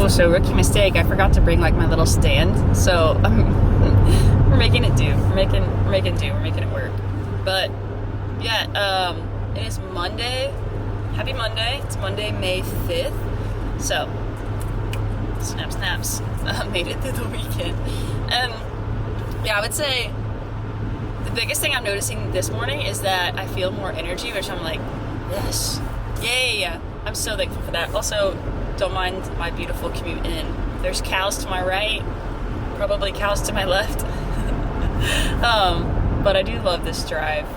Oh, so rookie mistake. I forgot to bring like my little stand. So we're making it do. We're making it work. But yeah, it is Monday. Happy Monday. It's Monday, May 5th. So snaps. Made it through the weekend. Yeah, I would say the biggest thing I'm noticing this morning is that I feel more energy, which I'm like, yes, yay. I'm so thankful for that. Also, don't mind my beautiful commute in. There's cows to my right, probably cows to my left. But I do love this drive.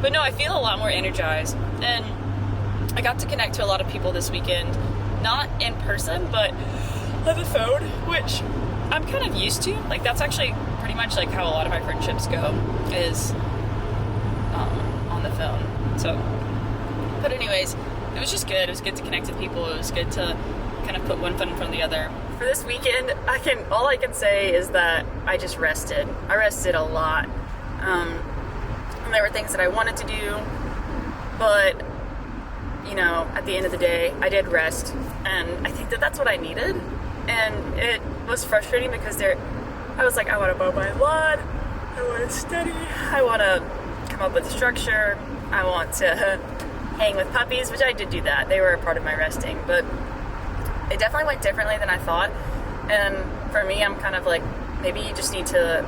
But no, I feel a lot more energized. And I got to connect to a lot of people this weekend, not in person, but on the phone, which I'm kind of used to. Like, that's actually pretty much like how a lot of my friendships go, is on the phone. So, but anyways, it was just good. It was good to connect with people. It was good to kind of put one foot in front of the other. For this weekend, all I can say is that I just rested. I rested a lot. And there were things that I wanted to do, but you know, at the end of the day, I did rest, and I think that that's what I needed. And it was frustrating because I was like, I want to mow my lawn, I want to study, I want to come up with structure, I want to hang with puppies, which I did do that. They were a part of my resting, but it definitely went differently than I thought. And for me, I'm kind of like, maybe you just need to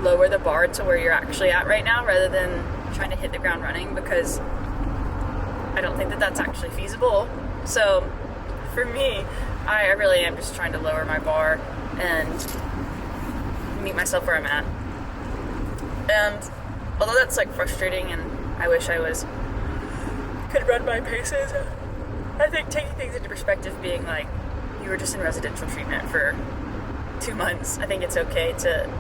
lower the bar to where you're actually at right now rather than trying to hit the ground running, because I don't think that that's actually feasible. So for me, I really am just trying to lower my bar and meet myself where I'm at. And although that's like frustrating and I wish I could run my paces, I think taking things into perspective, being like, you were just in residential treatment for 2 months, I think it's okay to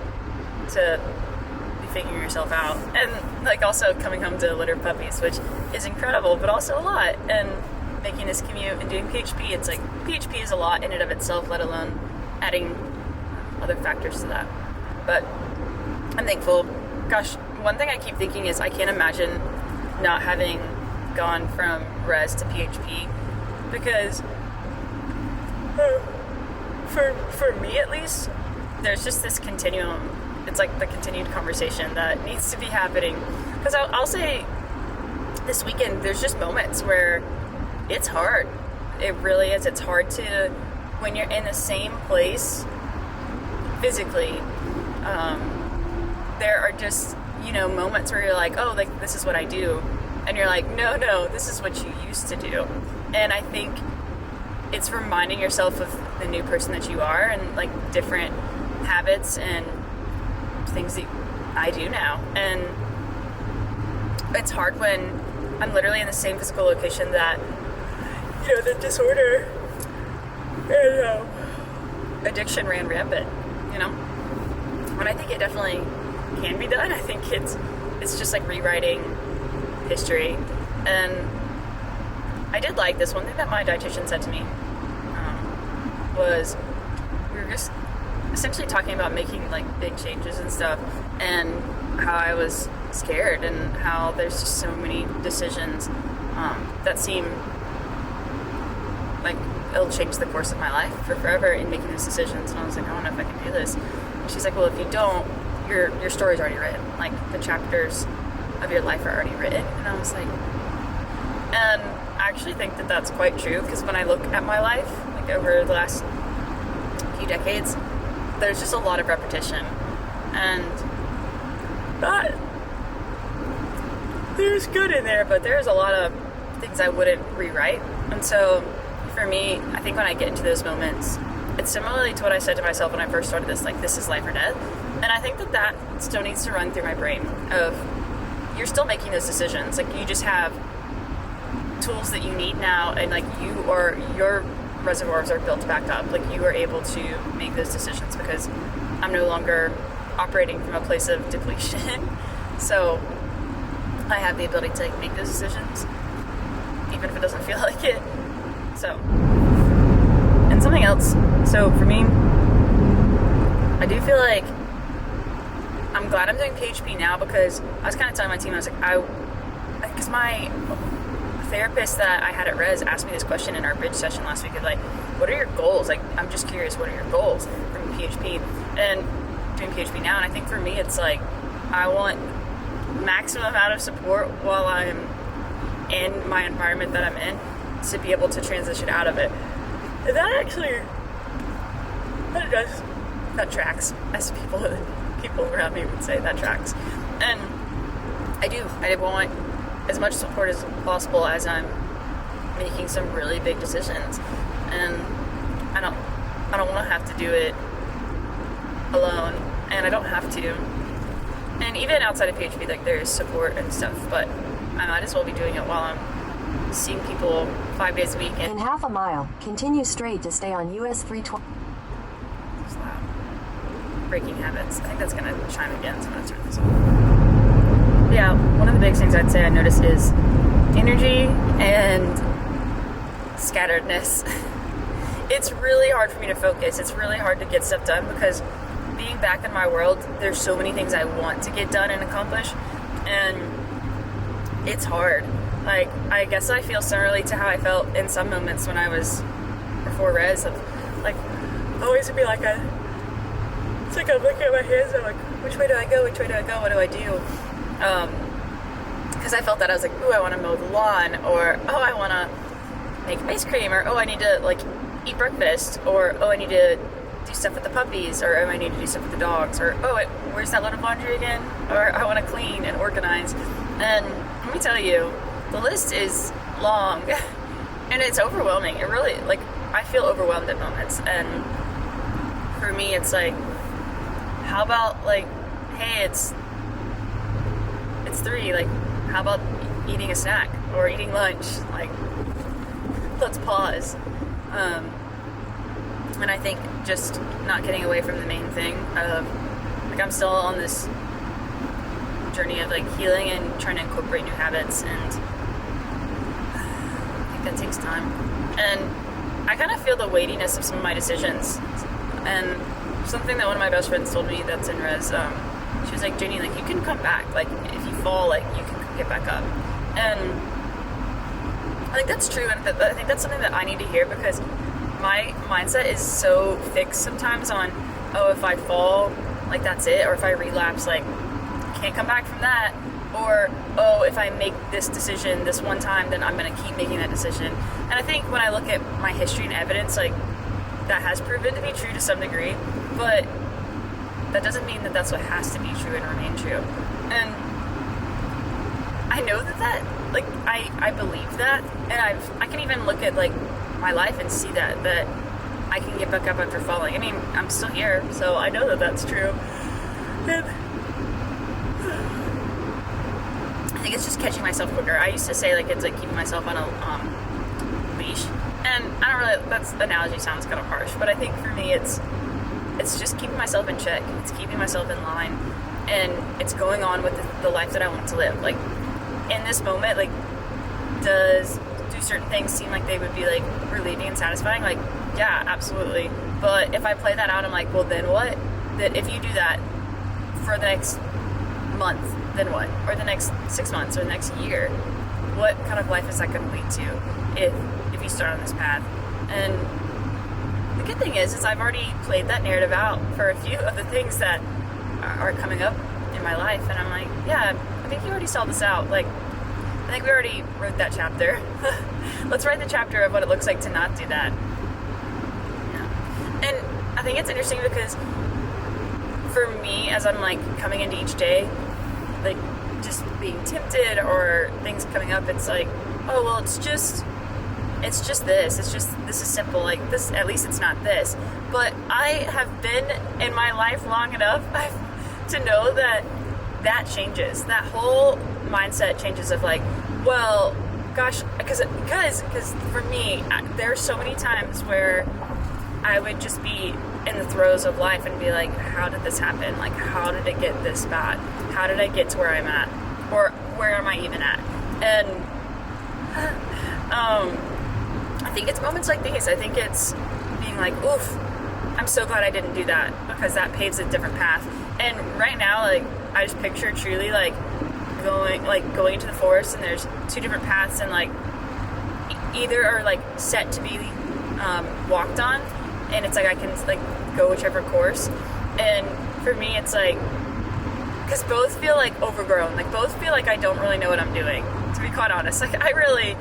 be figuring yourself out. And like also coming home to a litter of puppies, which is incredible, but also a lot. And making this commute and doing PHP, it's like, PHP is a lot in and of itself, let alone adding other factors to that. But I'm thankful. Gosh, one thing I keep thinking is I can't imagine not having gone from res to PHP, because for me at least, there's just this continuum. It's like the continued conversation that needs to be happening. Because I'll say this weekend, there's just moments where it's hard. It really is. It's hard to, when you're in the same place physically, there are just, you know, moments where you're like, oh, like, this is what I do. And you're like, no, this is what you used to do. And I think it's reminding yourself of the new person that you are, and like different habits and things that I do now. And it's hard when I'm literally in the same physical location that, you know, the disorder and addiction ran rampant, you know? And I think it definitely can be done. I think it's just like rewriting history. And I did like this one thing that my dietitian said to me, was we were just essentially talking about making like big changes and stuff, and how I was scared, and how there's just so many decisions that seem like it'll change the course of my life for forever in making these decisions. And I was like, I don't know if I can do this. And she's like, well, if you don't, your story's already written. Like, the chapters of your life are already written. And I was like, and I actually think that that's quite true, because when I look at my life, like over the last few decades, there's just a lot of repetition, and there's good in there, but there's a lot of things I wouldn't rewrite. And so for me, I think when I get into those moments, it's similarly to what I said to myself when I first started this, like, this is life or death. And I think that still needs to run through my brain, of you're still making those decisions. Like, you just have tools that you need now, and like your reservoirs are built back up. Like, you are able to make those decisions, because I'm no longer operating from a place of depletion. So I have the ability to make those decisions, even if it doesn't feel like it. So, and something else. So for me, I do feel like I'm glad I'm doing PHP now, because I was kind of telling my team, I was like, because my therapist that I had at Res asked me this question in our bridge session last week of like, what are your goals? Like, I'm just curious, what are your goals from PHP and doing PHP now? And I think for me, it's like, I want maximum amount of support while I'm in my environment that I'm in to be able to transition out of it. And that does, that tracks, as people around me would say, that tracks. And I want as much support as possible as I'm making some really big decisions, and I don't want to have to do it alone, and I don't have to. And even outside of PHP, like, there's support and stuff, but I might as well be doing it while I'm seeing people 5 days a week. In half a mile, continue straight to stay on US 320. It's loud. Breaking habits. I think that's gonna chime again, so I'm gonna turn this off. Yeah, one of the biggest things I'd say I noticed is energy and scatteredness. It's really hard for me to focus. It's really hard to get stuff done because being back in my world, there's so many things I want to get done and accomplish, and it's hard. Like, I guess I feel similarly to how I felt in some moments when I was before Res, of like, always would be like it's like I'm looking at my hands and I'm like, which way do I go? Which way do I go? What do I do? Because I felt that I was like, ooh, I want to mow the lawn, or oh, I want to make ice cream, or oh, I need to like eat breakfast, or oh, I need to do stuff with the puppies, or oh, I need to do stuff with the dogs, or oh, wait, where's that load of laundry again? Or I want to clean and organize. And let me tell you, the list is long and it's overwhelming. It really, like, I feel overwhelmed at moments. And for me, it's like, how about like, hey, it's 3, like, how about eating a snack or eating lunch? Like, let's pause. And I think just not getting away from the main thing of, like, I'm still on this journey of like healing and trying to incorporate new habits, and I think that takes time. And I kind of feel the weightiness of some of my decisions. And something that one of my best friends told me that's in Res, she was like, Jenny, like, you can come back. Like, if you fall, like, you can get back up. And I think that's true, and I think that's something that I need to hear, because my mindset is so fixed sometimes on, oh, if I fall, like, that's it, or if I relapse, like, can't come back from that, or oh, if I make this decision this one time, then I'm going to keep making that decision. And I think when I look at my history and evidence, like, that has proven to be true to some degree, but that doesn't mean that that's what has to be true and remain true. And I know that like, I believe that, and I can even look at like my life and see that I can get back up after falling. I mean, I'm still here, so I know that that's true. And I think it's just catching myself quicker. I used to say, like, it's like keeping myself on a leash, and I don't really, that analogy sounds kind of harsh, but I think for me it's just keeping myself in check. It's keeping myself in line, and it's going on with the life that I want to live. Like, in this moment, like, do certain things seem like they would be like relieving and satisfying? Like, yeah, absolutely. But if I play that out, I'm like, well, then what? That if you do that for the next month, then what? Or the next 6 months, or the next year? What kind of life is that going to lead to if you start on this path? And the good thing is I've already played that narrative out for a few of the things that are coming up in my life, and I'm like, yeah, I think you already saw this out. Like, I think we already wrote that chapter. Let's write the chapter of what it looks like to not do that. Yeah. And I think it's interesting because for me, as I'm like coming into each day, like just being tempted or things coming up, it's like, oh, well, it's just this. This is simple. Like, this, at least it's not this. But I have been in my life long enough to know that changes. That whole mindset changes of like, well, gosh, because for me, there's so many times where I would just be in the throes of life and be like, how did this happen? Like, how did it get this bad? How did I get to where I'm at? Or where am I even at? And I think it's moments like these. I think it's being like, oof, I'm so glad I didn't do that, because that paves a different path. And right now, like, I just picture truly like going into the forest, and there's 2 different paths, and like either are like set to be walked on, and it's like I can like go whichever course. And for me, it's like, because both feel like overgrown, like both feel like I don't really know what I'm doing, to be quite honest. Like I really,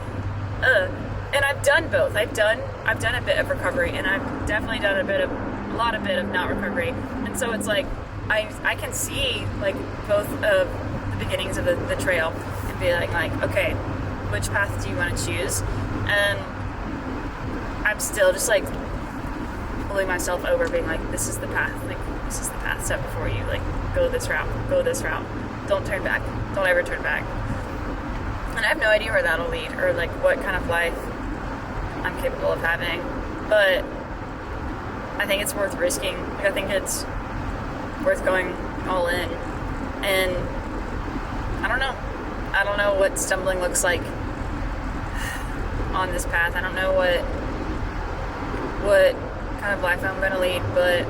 and I've done both. I've done a bit of recovery, and I've definitely done a bit of not recovery. And so it's like I can see like both of the beginnings of the trail and be like, okay, which path do you want to choose? And I'm still just like pulling myself over, being like, this is the path, like this is the path set before you, like go this route, don't turn back, don't ever turn back. And I have no idea where that'll lead, or like what kind of life I'm capable of having, but I think it's worth risking. Like I think it's worth going all in. And I don't know what stumbling looks like on this path. I don't know what kind of life I'm going to lead, but